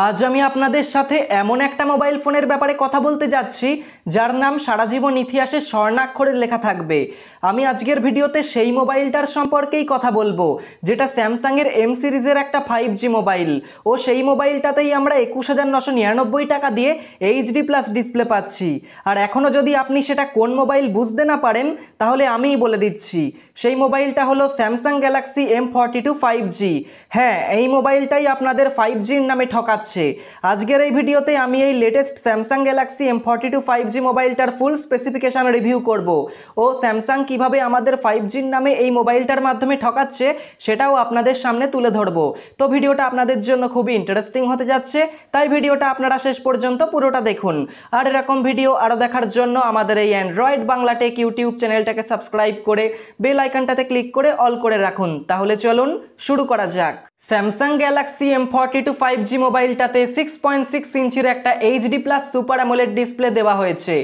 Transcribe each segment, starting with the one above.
আজ আমি আপনাদের সাথে এমন একটা মোবাইল ফোনের ব্যাপারে কথা বলতে যাচ্ছি যার নাম সারা জীবন ইতিহাসে স্বর্ণাক্ষরে লেখা থাকবে। আমি আজকের ভিডিওতে সেই মোবাইলটার সম্পর্কেই কথা বলবো যেটা স্যামসাংয়ের এম সিরিজের একটা 5G মোবাইল, ও সেই মোবাইলটাতেই আমরা 21,999 টাকা দিয়ে এইচডি প্লাস ডিসপ্লে পাচ্ছি। আর এখনও যদি আপনি সেটা কোন মোবাইল বুঝতে না পারেন তাহলে আমিই বলে দিচ্ছি, সেই মোবাইলটা হলো স্যামসাং গ্যালাক্সি M42 5G। হ্যাঁ, এই মোবাইলটাই আপনাদের 5Gর নামে ঠকাচ্ছে। আজকের এই ভিডিওতে আমি এই latest Samsung Galaxy M42 5G মোবাইলটার ফুল স্পেসিফিকেশন রিভিউ করব, ও স্যামসাং কিভাবে আমাদের 5Gর নামে এই মোবাইলটার মাধ্যমে ঠকাচ্ছে সেটাও আপনাদের সামনে তুলে ধরবো। তো ভিডিওটা আপনাদের জন্য খুবই ইন্টারেস্টিং হতে যাচ্ছে, তাই ভিডিওটা আপনারা শেষ পর্যন্ত পুরোটা দেখুন। আর এরকম ভিডিও আরও দেখার জন্য আমাদের এই অ্যান্ড্রয়েড বাংলা টেক ইউটিউব চ্যানেলটাকে সাবস্ক্রাইব করে বেল আইকনটাতে ক্লিক করে অল করে রাখুন। তাহলে চলুন শুরু করা যাক। স্যামসাং গ্যালাক্সি M42 5G মোবাইলটাতে 6.6 ইঞ্চির একটা HD plus super AMOLED display দেওয়া হয়েছে।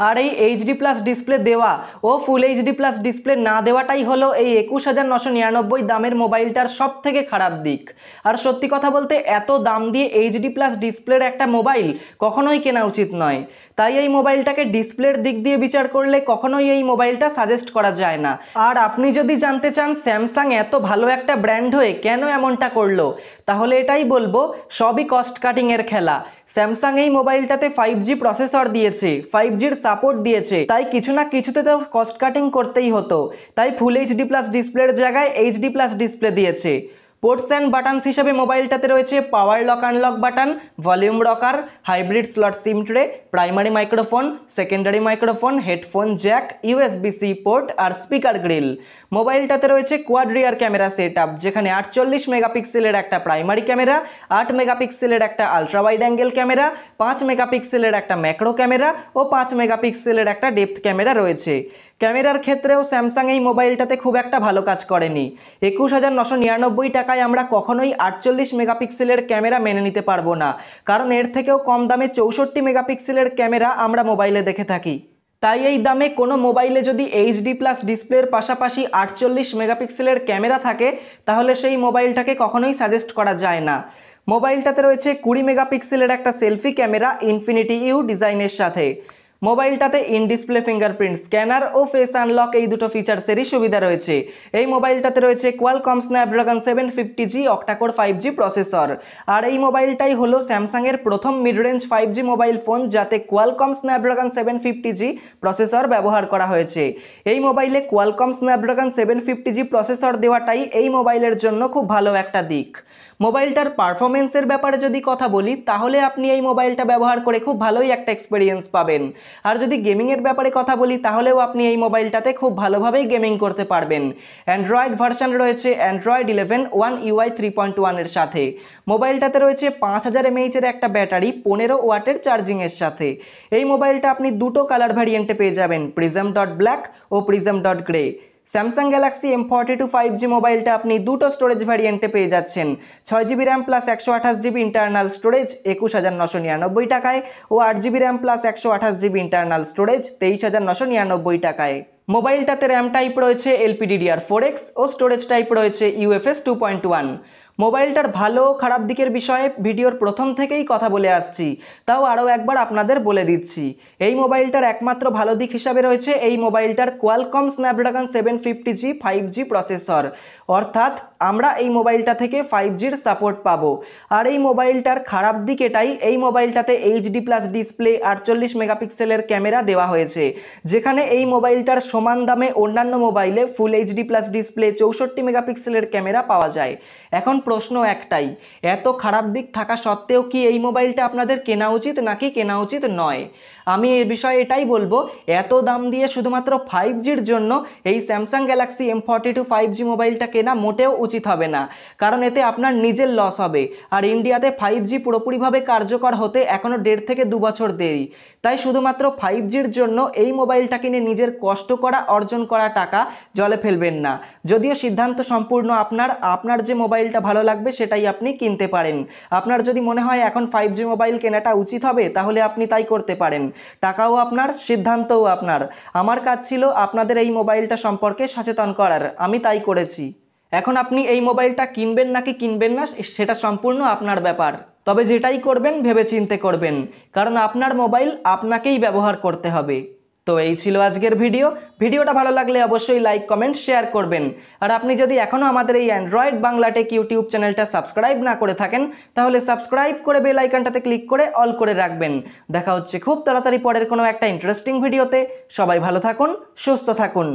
আর এই এইচডি প্লাস ডিসপ্লে দেওয়া ও ফুল এইচডি প্লাস ডিসপ্লে না দেওয়াটাই হলো এই 21,999 দামের মোবাইলটার সব থেকে খারাপ দিক। আর সত্যি কথা বলতে এত দাম দিয়ে এইচডি প্লাস ডিসপ্লের একটা মোবাইল কখনোই কেনা উচিত নয়। তাই এই মোবাইলটাকে ডিসপ্লের দিক দিয়ে বিচার করলে কখনোই এই মোবাইলটা সাজেস্ট করা যায় না। আর আপনি যদি জানতে চান স্যামসাং এত ভালো একটা ব্র্যান্ড হয়ে কেন এমনটা করলো, তাহলে এটাই বলবো, সবই কস্ট কাটিং এর খেলা। স্যামসাং এই মোবাইলটাতে 5G প্রসেসর দিয়েছে, 5Gর সাপোর্ট দিয়েছে, তাই কিছু না কিছুতে তো কস্ট কাটিং করতেই হতো। তাই ফুল এইচডি প্লাস ডিসপ্লের জায়গায় এইচডি প্লাস ডিসপ্লে দিয়েছে। পোর্টস অ্যান্ড বাটনস হিসেবে মোবাইলটাতে রয়েছে power lock unlock button, volume rocker, hybrid slot SIM tray, primary microphone, secondary microphone, headphone jack, USB-C port আর স্পিকার গ্রিল। মোবাইলটাতে রয়েছে quad rear camera set up, যেখানে 48 মেগাপিক্সেলের একটা প্রাইমারি ক্যামেরা, 8 মেগাপিক্সেলের একটা আলট্রা ওয়াইড অ্যাঙ্গেল ক্যামেরা, 5 মেগাপিক্সেলের একটা ম্যাক্রো ক্যামেরা ও 5 মেগাপিক্সেলের একটা ডেপথ ক্যামেরা রয়েছে। ক্যামেরার ক্ষেত্রেও স্যামসাং এই মোবাইলটাতে খুব একটা ভালো কাজ করেনি। 21,999 টাকায় আমরা কখনোই 48 মেগাপিক্সেলের ক্যামেরা মেনে নিতে পারবো না, কারণ এর থেকেও কম দামে 64 মেগাপিক্সেলের ক্যামেরা আমরা মোবাইলে দেখে থাকি। তাই এই দামে কোনো মোবাইলে যদি এইচডি প্লাস ডিসপ্লের পাশাপাশি 48 মেগাপিক্সেলের ক্যামেরা থাকে তাহলে সেই মোবাইলটাকে কখনোই সাজেস্ট করা যায় না। মোবাইলটাতে রয়েছে 20 মেগাপিক্সেলের একটা সেলফি ক্যামেরা ইনফিনিটি ইউ ডিজাইনের সাথে। মোবাইলটাতে ইন ডিসপ্লে ফিঙ্গারপ্রিন্ট স্ক্যানার ও ফেস আনলক এই দুটো ফিচার্সেরই সুবিধা রয়েছে। এই মোবাইলটাতে রয়েছে Qualcomm Snapdragon 750G octacore 5G processor. আর এই মোবাইলটাই হলো স্যামসাংয়ের প্রথম mid range 5G mobile phone যাতে কোয়ালকম স্ন্যাপড্রাগন 750G প্রসেসর ব্যবহার করা হয়েছে। এই মোবাইলে কোয়ালকম স্ন্যাপড্রাগন 750G প্রসেসর দেওয়াটাই এই মোবাইলের জন্য খুব ভালো একটা দিক। মোবাইলটার পারফরমেন্সের ব্যাপারে যদি কথা বলি তাহলে আপনি এই মোবাইলটা ব্যবহার করে খুব ভালোই একটা এক্সপিরিয়েন্স পাবেন। আর যদি গেমিংয়ের ব্যাপারে কথা বলি তাহলেও আপনি এই মোবাইলটাতে খুব ভালোভাবেই গেমিং করতে পারবেন। অ্যান্ড্রয়েড ভার্সন রয়েছে অ্যান্ড্রয়েড 11 One UI 3.1 এর সাথে। মোবাইলটাতে রয়েছে 5000 mAh এর একটা ব্যাটারি 15 ওয়াটের চার্জিংয়ের সাথে। এই মোবাইলটা আপনি দুটো কালার ভ্যারিয়েন্টে পেয়ে যাবেন, প্রিজম ডট ব্ল্যাক ও prism dot grey. Samsung Galaxy M42 5G মোবাইলটা আপনি দুটো স্টোরেজ ভ্যারিয়েন্টে পেয়ে যাচ্ছেন, 6GB RAM plus 128GB internal storage 21,999 টাকায় ও 8GB RAM plus 128GB internal storage 23,999 টাকায়। মোবাইলটাতে র্যাম টাইপ রয়েছে LPDDR4X ও স্টোরেজ টাইপ রয়েছে UFS 2.1। মোবাইলটার ভালো খারাপ দিকের বিষয়ে ভিডিওর প্রথম থেকেই কথা বলে আসছি, তাও আরও একবার আপনাদের বলে দিচ্ছি। এই মোবাইলটার একমাত্র ভালো দিক হিসাবে রয়েছে এই মোবাইলটার Qualcomm Snapdragon 750G 5G processor, অর্থাৎ আমরা এই মোবাইলটা থেকে 5Gর সাপোর্ট পাবো। আর এই মোবাইলটার খারাপ দিক এটাই, এই মোবাইলটাতে এইচডি প্লাস ডিসপ্লে 48 মেগাপিক্সেলের ক্যামেরা দেওয়া হয়েছে, যেখানে এই মোবাইলটার সমান দামে অন্যান্য মোবাইলে ফুল এইচডি প্লাস ডিসপ্লে 64 মেগাপিক্সেলের ক্যামেরা পাওয়া যায়। এখন প্রশ্ন একটাই, এত খারাপ দিক থাকা সত্ত্বেও কি এই মোবাইলটা আপনাদের কেনা উচিত নাকি কেনা উচিত নয়? আমি এই বিষয়ে এটাই বলবো, এত দাম দিয়ে শুধুমাত্র 5Gর জন্য এই স্যামসাং গ্যালাক্সি M42 5G মোবাইলটা কেনা মোটেও উচিত হবে না, কারণ এতে আপনার নিজের লস হবে। আর ইন্ডিয়াতে 5G পুরোপুরিভাবে কার্যকর হতে এখনও 1.5 থেকে 2 বছর দেরি। তাই শুধুমাত্র 5Gর জন্য এই মোবাইলটা কিনে নিজের কষ্ট করা অর্জন করা টাকা জলে ফেলবেন না। যদিও সিদ্ধান্ত সম্পূর্ণ আপনার যে মোবাইলটা ভালো লাগবে সেটাই আপনি কিনতে পারেন। আপনার যদি মনে হয় এখন 5G মোবাইল কেনাটা উচিত হবে তাহলে আপনি তাই করতে পারেন। টাকাও আপনার, সিদ্ধান্তও আপনার। আমার কাজ ছিল আপনাদের এই মোবাইলটা সম্পর্কে সচেতন করার, আমি তাই করেছি। এখন আপনি এই মোবাইলটা কিনবেন নাকি কিনবেন না সেটা সম্পূর্ণ আপনার ব্যাপার। তবে যেটাই করবেন ভেবেচিন্তে করবেন, কারণ আপনার মোবাইল আপনাকেই ব্যবহার করতে হবে। তো এই ছিল আজকের ভিডিওটা ভালো লাগলে অবশ্যই লাইক কমেন্ট শেয়ার করবেন। আর আপনি যদি এখনও আমাদের এই অ্যান্ড্রয়েড বাংলা টেক ইউটিউব চ্যানেলটা সাবস্ক্রাইব না করে থাকেন, তাহলে সাবস্ক্রাইব করে বেল আইকনটাতে ক্লিক করে অল করে রাখবেন। দেখা হচ্ছে খুব তাড়াতাড়ি পরের কোনো একটা ইন্টারেস্টিং ভিডিওতে। সবাই ভালো থাকুন, সুস্থ থাকুন।